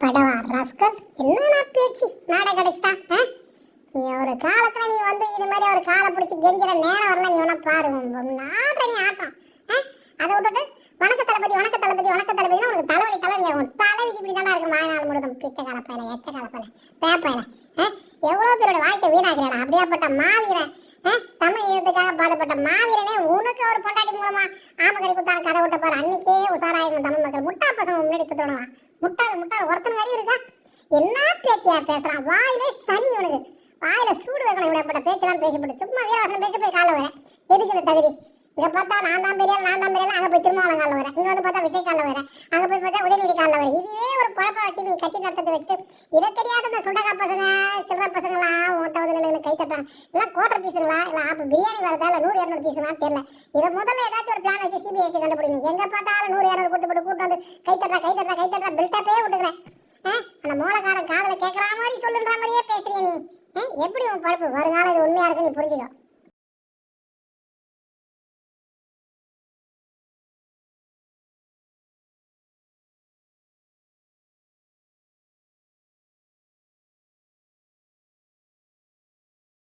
Padwa rascal, என்னடா பேச்சு மேடை கிடைச்சிட்டா? நீ ஒரு காலத்துல நீ வந்து இது மாதிரி ஒரு காலை பிடிச்சி கெஞ்சிற நேரம் வரல. நீ வேணா பாரு, ஆட்ட நீ ஆட்டம். அதை விட்டுட்டு வணக்க தளபதி வணக்க தளபதி வணக்க தளபதினா உனக்கு தலைவலி தலைவலி ஆகும். தலைவிதி இப்படி தானே இருக்கு வாழ்நாள் முழுதும். பிச்சை கலப்பையில எச்ச கலப்பையில பேப்பையில எவ்வளவு பேரோட வாழ்க்கை வீணாகிறா. அப்படியாப்பட்ட மாவீரன், தமிழ் ஈழத்துக்காக பாடுபட்ட மாவீரனே உனக்கு ஒரு பொண்டாட்டி மூலமா ஆமகரி குத்தாலும் கதை விட்ட பாரு. அன்னைக்கே உசாராயிருக்கும் தமிழ் மக்கள். முட்டா பசங்க முன்னாடி தொடங்கலாம். முட்டாள் முட்டாள் ஒருத்தனுக்கு அறிவு இருக்கா? என்ன பேச்சியா பேசுறான்? வாயிலே சனி உனக்கு. வாயில சூடு வைக்கணும். இப்படிப்பட்ட பேச்செல்லாம் பேசிப்பட்டு சும்மா வீரவாசனம் பேசி போய் கால வர எதுக்கு இந்த தகுதி? இதை பார்த்தா நான் தான் பெரிய அங்கே போய் திருமாவளம் காலில் வரேன். இங்கே வந்து பார்த்தா விஜய் காலில் வரேன். அங்கே போய் பார்த்தா உதயநிதி காலில் வரேன். இதுவே ஒரு குழப்ப வச்சு நீ கட்சி நடத்தத்தை வச்சுட்டு இதை தெரியாத இந்த சுண்டக்கா பசங்க சில்லற பசங்களாம் உன்ட்ட வந்து நின்று கை தட்டாங்க. எல்லாம் கோட்டர் பீஸுங்களா, இல்லை அப்போ பிரியாணி வரதா, இல்லை 100-200 பீஸுங்களா தெரியல. இதை முதல்ல ஏதாச்சும் ஒரு பிளான் வச்சு சிபிஐ வச்சு கண்டுபிடிங்க. எங்கே பார்த்தாலும் 100-200 கொடுத்து கூட்டு வந்து கை தட்டா பில்டப்பே விட்டுக்கிறேன். அந்த மூலக்காரன் காதில் கேட்குற மாதிரி சொல்லுன்ற மாதிரியே பேசுறீ நீ. எப்படி உன் பழப்பு வருங்காலம் இது உண்மையா இருக்கு நீ புரிஞ்சுக்கோ.